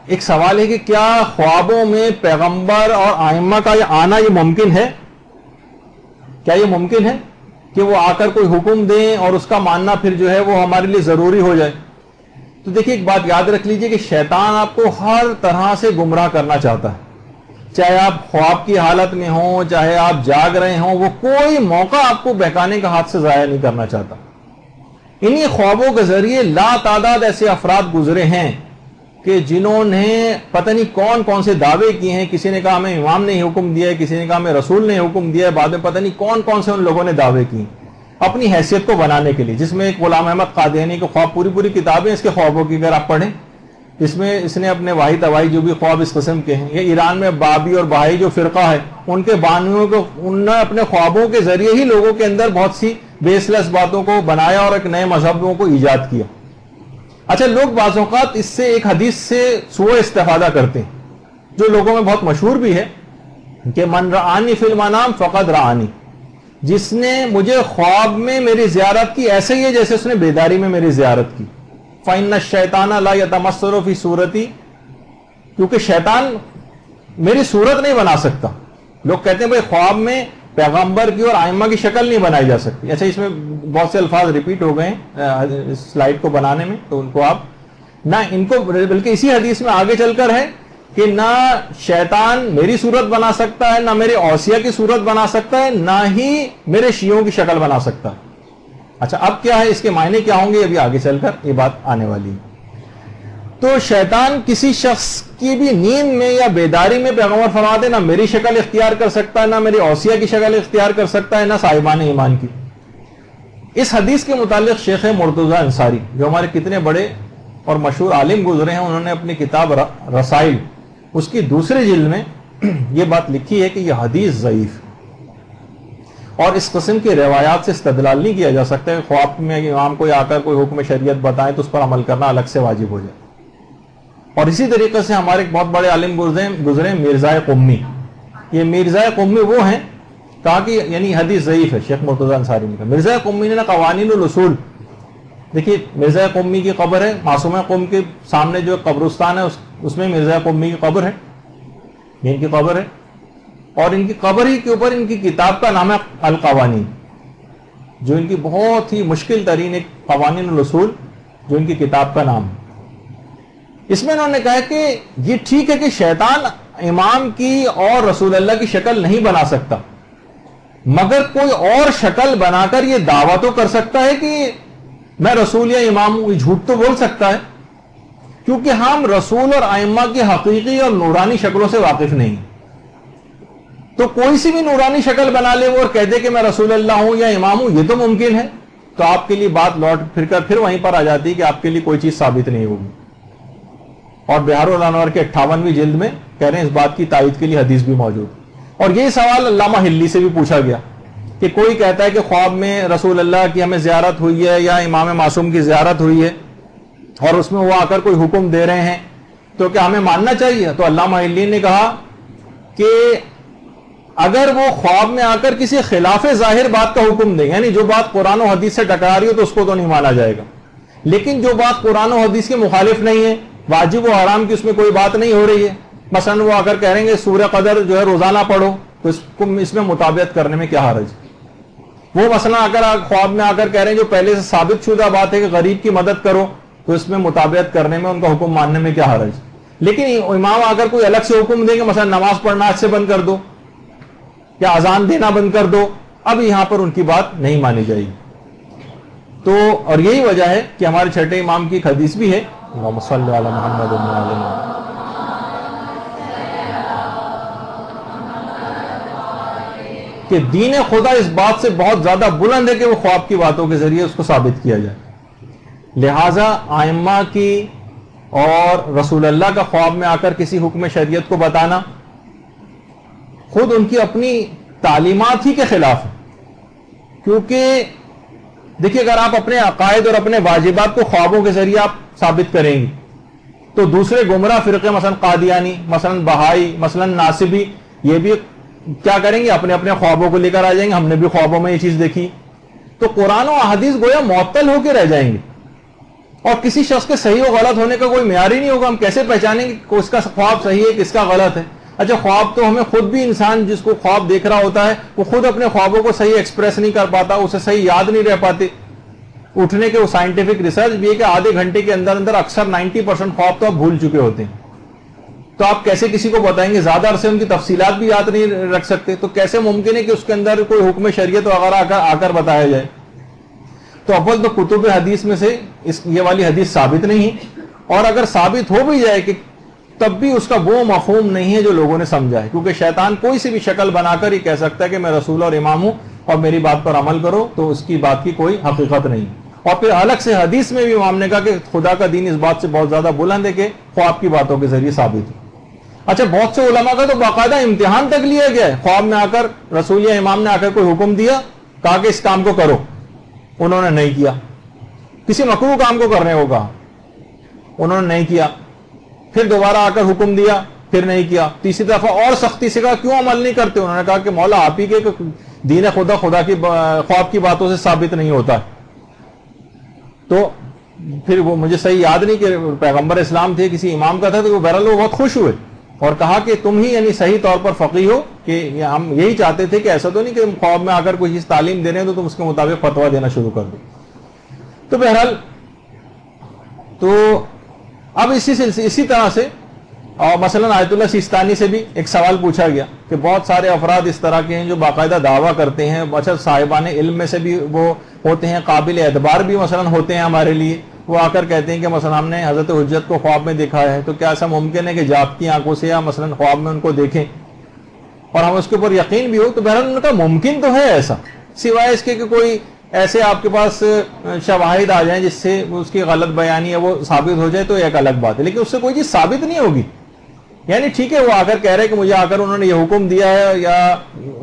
ایک سوال ہے کہ کیا خوابوں میں پیغمبر اور ائمہ کا یہ آنا یہ ممکن ہے؟ کیا یہ ممکن ہے کہ وہ آ کر کوئی حکم دیں اور اس کا ماننا پھر جو ہے وہ ہمارے لیے ضروری ہو جائے؟ تو دیکھیے ایک بات یاد رکھ لیجئے کہ شیطان آپ کو ہر طرح سے گمراہ کرنا چاہتا ہے، چاہے آپ خواب کی حالت میں ہوں، چاہے آپ جاگ رہے ہوں، وہ کوئی موقع آپ کو بہکانے کا ہاتھ سے ضائع نہیں کرنا چاہتا۔ انہی خوابوں کے ذریعے لا تعداد ایسے افراد گزرے ہیں کہ جنہوں نے پتہ نہیں کون کون سے دعوے کیے ہیں۔ کسی نے کہا ہمیں امام نے حکم دیا ہے، کسی نے کہا ہمیں رسول نے حکم دیا ہے، بعد میں پتہ نہیں کون کون سے ان لوگوں نے دعوے کیے اپنی حیثیت کو بنانے کے لیے، جس میں ایک غلام احمد قادیانی کے خواب، پوری کتابیں اس کے خوابوں کی اگر آپ پڑھیں، اس میں اس نے اپنے واحد توائی جو بھی خواب اس قسم کے ہیں، یہ ایران میں بابی اور بہائی جو فرقہ ہے ان کے بانیوں کو انہوں نے اپنے خوابوں کے ذریعے ہی لوگوں کے اندر بہت سی بیس لیس باتوں کو بنایا اور ایک نئے مذہبوں کو ایجاد کیا۔ اچھا، لوگ بعض اوقات اس سے ایک حدیث سے سوء استفادہ کرتے ہیں جو لوگوں میں بہت مشہور بھی ہے کہ من رآنی فی المنام فقد رآنی، جس نے مجھے خواب میں میری زیارت کی ایسے ہی ہے جیسے اس نے بیداری میں میری زیارت کی۔ فإن الشیطان لا یتمثل فی صورتی، کیونکہ شیطان میری صورت نہیں بنا سکتا۔ لوگ کہتے ہیں بھئی خواب میں پیغمبر کی اور ائمہ کی شکل نہیں بنائی جا سکتی۔ اچھا، اس میں بہت سے الفاظ ریپیٹ ہو گئے ہیں اس سلائیڈ کو بنانے میں، تو ان کو آپ نہ ان کو، بلکہ اسی حدیث میں آگے چل کر ہے کہ نہ شیطان میری صورت بنا سکتا ہے، نہ میرے اوصیہ کی صورت بنا سکتا ہے، نہ ہی میرے شیعوں کی شکل بنا سکتا ہے۔ اچھا، اب کیا ہے، اس کے معنی کیا ہوں گے، ابھی آگے چل کر یہ بات آنے والی ہے۔ تو شیطان کسی شخص کی بھی نیند میں یا بیداری میں، پیغمبر فرماتے نہ میری شکل اختیار کر سکتا ہے، نہ میری اوصیہ کی شکل اختیار کر سکتا ہے، نہ صاحبان ایمان کی۔ اس حدیث کے متعلق شیخ مرتضی انصاری جو ہمارے کتنے بڑے اور مشہور عالم گزرے ہیں، انہوں نے اپنی کتاب رسائل اس کی دوسرے جلد میں یہ بات لکھی ہے کہ یہ حدیث ضعیف، اور اس قسم کی روایات سے استدلال نہیں کیا جا سکتا ہے خواب میں امام کوئی آ کر کوئی حکم شریعت بتائیں تو اس پر عمل کرنا الگ سے واجب ہو جائے۔ اور اسی طریقے سے ہمارے ایک بہت بڑے عالم گزرے مرزا قمی، یہ مرزا قمی وہ ہیں، کہا کہ یعنی حدیث ضعیف ہے، شیخ مرتضی انصاری نے کہا۔ مرزا قمی نے قوانین الاصول، دیکھیے مرزا قمی کی قبر ہے، معصومہ قم کے سامنے جو قبرستان ہے اس میں مرزا قمی کی قبر ہے، ان کی قبر ہے، اور ان کی قبر ہی کے اوپر ان کی کتاب کا نام ہے القوانین، جو ان کی بہت ہی مشکل ترین ایک قوانین الاصول جو ان کی کتاب کا نام ہے۔ اس میں انہوں نے کہا کہ یہ ٹھیک ہے کہ شیطان امام کی اور رسول اللہ کی شکل نہیں بنا سکتا، مگر کوئی اور شکل بنا کر یہ دعویٰ تو کر سکتا ہے کہ میں رسول یا امام ہوں، جھوٹ تو بول سکتا ہے، کیونکہ ہم رسول اور ائمہ کی حقیقی اور نورانی شکلوں سے واقف نہیں، تو کوئی سی بھی نورانی شکل بنا لے وہ اور کہہ دے کہ میں رسول اللہ ہوں یا امام ہوں، یہ تو ممکن ہے۔ تو آپ کے لیے بات لوٹ پھر کر پھر وہیں پر آ جاتی ہے کہ آپ کے لیے کوئی چیز ثابت نہیں ہوگی۔ اور بہار الانوار کے 58ویں جلد میں کہہ رہے ہیں اس بات کی تائید کے لیے حدیث بھی موجود۔ اور یہ سوال علامہ ہلی سے بھی پوچھا گیا کہ کوئی کہتا ہے کہ خواب میں رسول اللہ کی ہمیں زیارت ہوئی ہے یا امام معصوم کی زیارت ہوئی ہے اور اس میں وہ آ کر کوئی حکم دے رہے ہیں، تو کیا ہمیں ماننا چاہیے؟ تو علامہ ہلی نے کہا کہ اگر وہ خواب میں آ کر کسی خلاف ظاہر بات کا حکم دیں، یعنی جو بات قرآن و حدیث سے ٹکرا رہی ہو تو اس کو تو نہیں مانا جائے گا، لیکن جو بات قرآن و حدیث کے مخالف نہیں ہے، واجب و حرام کی اس میں کوئی بات نہیں ہو رہی ہے، مثلا وہ آ کر کہہ رہیں گے سورہ قدر جو ہے روزانہ پڑھو، تو اس میں مطابقت کرنے میں کیا حرج؟ وہ مثلا آ کر خواب میں آ کر کہہ رہے ہیں جو پہلے سے ثابت شدہ بات ہے کہ غریب کی مدد کرو، تو اس میں مطابقت کرنے میں، ان کا حکم ماننے میں کیا حرج؟ لیکن امام آ کر کوئی الگ سے حکم دیں گے، مثلا نماز پڑھنا آج سے بند کر دو یا اذان دینا بند کر دو، اب یہاں پر ان کی بات نہیں مانی جائے گی۔ تو اور یہی وجہ ہے کہ ہمارے چھٹے امام کی ایک حدیث بھی ہے، اللہم صلی علی محمد و علی محمد، کہ دین خدا اس بات سے بہت زیادہ بلند ہے کہ وہ خواب کی باتوں کے ذریعے اس کو ثابت کیا جائے۔ لہذا ائمہ کی اور رسول اللہ کا خواب میں آ کر کسی حکم شریعت کو بتانا خود ان کی اپنی تعلیمات ہی کے خلاف ہے، کیونکہ دیکھیے اگر آپ اپنے عقائد اور اپنے واجبات کو خوابوں کے ذریعے آپ ثابت کریں گی تو دوسرے گمراہ فرقے مثلا قادیانی، مثلا بہائی، مثلا ناصبی، یہ بھی کیا کریں گے، اپنے اپنے خوابوں کو لے کر آ جائیں گے، ہم نے بھی خوابوں میں یہ چیز دیکھی، تو قرآن و احادیث گویا معطل ہو کے رہ جائیں گے۔ اور کسی شخص کے صحیح و غلط ہونے کا کوئی معیار ہی نہیں ہوگا. ہم کیسے پہچانیں گے کہ اس کا خواب صحیح ہے کس کا غلط ہے؟ اچھا خواب تو ہمیں خود بھی انسان جس کو خواب دیکھ رہا ہوتا ہے وہ خود اپنے خوابوں کو صحیح ایکسپریس نہیں کر پاتا, اسے صحیح یاد نہیں رہ پاتے. اٹھنے کے وہ سائنٹیفک ریسرچ بھی ہے کہ آدھے گھنٹے کے اندر اندر اکثر 90% خواب تو آپ بھول چکے ہوتے ہیں. تو آپ کیسے کسی کو بتائیں گے؟ زیادہ عرصے ان کی تفصیلات بھی یاد نہیں رکھ سکتے, تو کیسے ممکن ہے کہ اس کے اندر کوئی حکم شریعت وغیرہ آ کر بتایا جائے؟ تو اول تو کتب حدیث میں سے یہ والی حدیث ثابت نہیں ہے, اور اگر ثابت ہو بھی جائے کہ تب بھی اس کا وہ مفہوم نہیں ہے جو لوگوں نے سمجھا ہے, کیونکہ شیطان کوئی سی بھی شکل بنا کر ہی کہہ سکتا ہے کہ میں رسول اور امام ہوں اور میری بات پر عمل کرو, تو اس کی بات کی کوئی حقیقت نہیں. اور پھر الگ سے حدیث میں بھی امام نے کہا کہ خدا کا دین اس بات سے بہت زیادہ بلند ہے کہ خواب کی باتوں کے ذریعے ثابت ہو. اچھا بہت سے علماء کا تو باقاعدہ امتحان تک لیا گیا ہے, خواب میں آ کر رسول یا امام نے آ کر کوئی حکم دیا, کہا کہ اس کام کو کرو, انہوں نے نہیں کیا. کسی مکروہ کام کو کرنے کو کہا, انہوں نے نہیں کیا. پھر دوبارہ آ کر حکم دیا, پھر نہیں کیا. تیسری دفعہ اور سختی سے کہا کیوں عمل نہیں کرتے؟ انہوں نے کہا کہ مولا آپ ہی کے دین خدا کی خواب کی باتوں سے ثابت نہیں ہوتا. تو پھر وہ مجھے صحیح یاد نہیں کہ پیغمبر اسلام تھے, کسی امام کا تھا, تو وہ بہرحال وہ بہت خوش ہوئے اور کہا کہ تم ہی یعنی صحیح طور پر فقیہ ہو, کہ ہم یہی چاہتے تھے کہ ایسا تو نہیں کہ خواب میں آ کر کوئی چیز تعلیم دے رہے ہیں تو تم اس کے مطابق فتویٰ دینا شروع کر دو. تو بہرحال تو اب اسی طرح سے اور مثلا آیت اللہ سیستانی سے بھی ایک سوال پوچھا گیا کہ بہت سارے افراد اس طرح کے ہیں جو باقاعدہ دعویٰ کرتے ہیں, اچھا صاحبان علم میں سے بھی وہ ہوتے ہیں, قابل اعتبار بھی مثلا ہوتے ہیں ہمارے لیے, وہ آ کر کہتے ہیں کہ مثلا ہم نے حضرت حجت کو خواب میں دیکھا ہے, تو کیا ایسا ممکن ہے کہ جاگتی آنکھوں سے یا مثلا خواب میں ان کو دیکھیں اور ہم اس کے اوپر یقین بھی ہو؟ تو بہرحال ان کا ممکن تو ہے ایسا, سوائے اس کے کہ کوئی ایسے آپ کے پاس شواہد آ جائیں جس سے اس کی غلط بیانی ہے وہ ثابت ہو جائے تو ایک الگ بات ہے, لیکن اس سے کوئی چیز ثابت نہیں ہوگی. یعنی ٹھیک ہے وہ آ کر کہہ رہے کہ مجھے آ کر انہوں نے یہ حکم دیا ہے, یا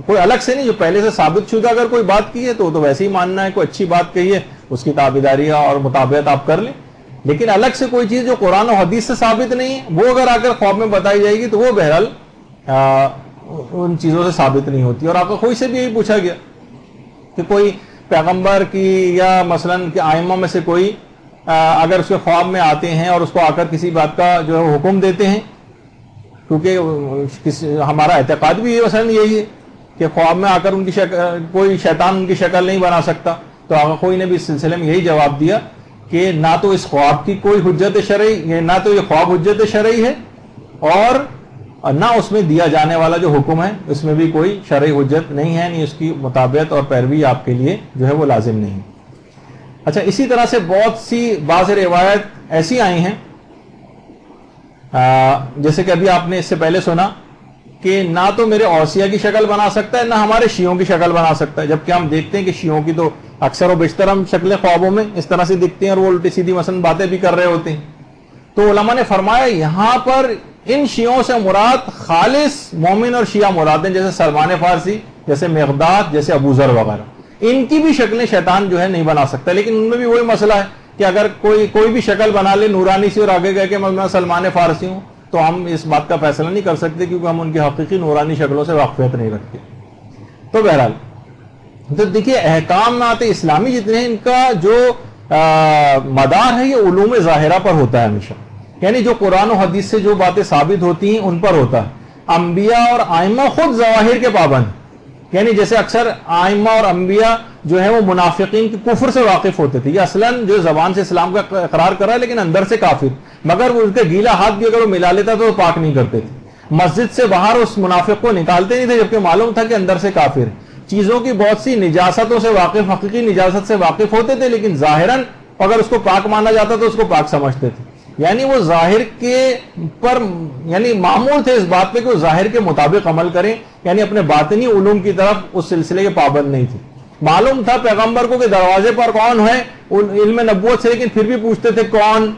کوئی الگ سے نہیں, جو پہلے سے ثابت شدہ اگر کوئی بات کی ہے تو ویسے ہی ماننا ہے, کوئی اچھی بات کہی ہے اس کی تابعداری اور مطابقت آپ کر لیں. لیکن الگ سے کوئی چیز جو قرآن و حدیث سے ثابت نہیں ہے وہ اگر آ کر خواب میں بتائی جائے گی تو وہ بہرحال ان چیزوں سے ثابت نہیں ہوتی. اور آپ کو کوئی سے بھی یہی پوچھا گیا کہ کوئی پیغمبر کی یا مثلاً کہ آئمہ میں سے کوئی اگر اس کے خواب میں آتے ہیں اور اس کو آ کر کسی بات کا جو ہے حکم دیتے ہیں, کیونکہ ہمارا اعتقاد بھی مثلاً یہی ہے کہ خواب میں آ کر ان کی کوئی شیطان ان کی شکل نہیں بنا سکتا, تو آقا کوئی نے بھی اس سلسلے میں یہی جواب دیا کہ نہ تو اس خواب کی کوئی حجت شرعی, نہ تو یہ خواب حجت شرعی ہے, اور نہ اس میں دیا جانے والا جو حکم ہے اس میں بھی کوئی شرعی حجت نہیں ہے, نہیں اس کی مطابقت اور پیروی آپ کے لیے جو ہے وہ لازم نہیں. اچھا اسی طرح سے بہت سی بعض روایت ایسی آئی ہیں, جیسے کہ ابھی آپ نے اس سے پہلے سنا کہ نہ تو میرے اوصیہ کی شکل بنا سکتا ہے نہ ہمارے شیعوں کی شکل بنا سکتا ہے, جبکہ ہم دیکھتے ہیں کہ شیعوں کی تو اکثر و بیشتر ہم شکلیں خوابوں میں اس طرح سے دکھتے ہیں اور وہ الٹی سیدھی مثلا باتیں بھی کر رہے ہوتے ہیں. تو علماء نے فرمایا یہاں پر ان شیعوں سے مراد خالص مومن اور شیعہ مراد ہیں, جیسے سلمان فارسی, جیسے مقداد, جیسے ابو ذر وغیرہ. ان کی بھی شکلیں شیطان جو ہے نہیں بنا سکتا, لیکن ان میں بھی وہی مسئلہ ہے کہ اگر کوئی بھی شکل بنا لے نورانی سی اور آگے گئے کہ میں سلمان فارسی ہوں, تو ہم اس بات کا فیصلہ نہیں کر سکتے کیونکہ ہم ان کی حقیقی نورانی شکلوں سے واقفیت نہیں رکھتے. تو بہرحال تو دیکھیے احکامات اسلامی جتنے ہیں ان کا جو مدار ہے یہ علوم ظاہرہ پر ہوتا ہے ہمیشہ, یعنی جو قرآن و حدیث سے جو باتیں ثابت ہوتی ہیں ان پر ہوتا ہے. انبیاء اور آئمہ خود ظواہر کے پابند, یعنی جیسے اکثر آئمہ اور انبیاء جو ہے وہ منافقین کے کفر سے واقف ہوتے تھے, یہ اصلاً جو زبان سے اسلام کا اقرار کرا ہے لیکن اندر سے کافر, مگر وہ ان کے گیلا ہاتھ بھی اگر وہ ملا لیتا تو وہ پاک نہیں کرتے تھے. مسجد سے باہر اس منافق کو نکالتے نہیں تھے جبکہ معلوم تھا کہ اندر سے کافر ہے. چیزوں کی بہت سی نجاستوں سے واقف, حقیقی نجاست سے واقف ہوتے تھے, لیکن ظاہراً اگر اس کو پاک مانا جاتا تو اس کو پاک سمجھتے تھے. یعنی وہ ظاہر کے پر یعنی معمول تھے اس بات پہ کہ وہ ظاہر کے مطابق عمل کریں, یعنی اپنے باطنی علوم کی طرف اس سلسلے کے پابند نہیں تھے. معلوم تھا پیغمبر کو کہ دروازے پر کون ہے علم نبوت سے, لیکن پھر بھی پوچھتے تھے کون,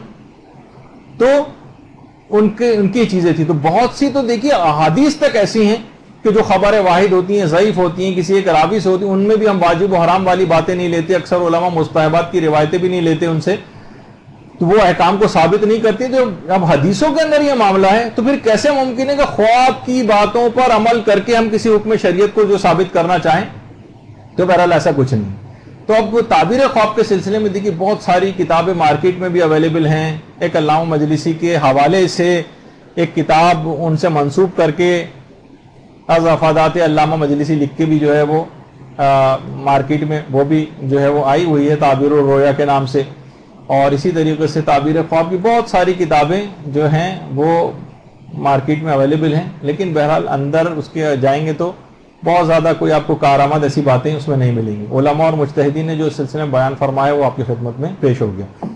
تو ان کی چیزیں تھی. تو بہت سی تو دیکھیے احادیث تک ایسی ہیں کہ جو خبر واحد ہوتی ہیں, ضعیف ہوتی ہیں, کسی ایک راوی سے ہوتی ہیں, ان میں بھی ہم واجب و حرام والی باتیں نہیں لیتے. اکثر علماء مستحبات کی روایتیں بھی نہیں لیتے ان سے, تو وہ احکام کو ثابت نہیں کرتی. جو اب حدیثوں کے اندر یہ معاملہ ہے تو پھر کیسے ممکن ہے کہ خواب کی باتوں پر عمل کر کے ہم کسی حکم شریعت کو جو ثابت کرنا چاہیں, تو بہرحال ایسا کچھ نہیں. تو اب تعبیر خواب کے سلسلے میں دیکھیے بہت ساری کتابیں مارکیٹ میں بھی اویلیبل ہیں. ایک علامہ مجلسی کے حوالے سے ایک کتاب ان سے منسوب کر کے از افادات علامہ مجلسی لکھ کے بھی جو ہے وہ مارکیٹ میں وہ بھی جو ہے وہ آئی ہوئی ہے تعبیر الرویا کے نام سے. اور اسی طریقے سے تعبیر خواب کی بہت ساری کتابیں جو ہیں وہ مارکیٹ میں اویلیبل ہیں. لیکن بہرحال اندر اس کے جائیں گے تو بہت زیادہ کوئی آپ کو کارآمد ایسی باتیں اس میں نہیں ملیں گی. علماء اور مجتہدین نے جو اس سلسلے میں بیان فرمایا وہ آپ کی خدمت میں پیش ہو گیا.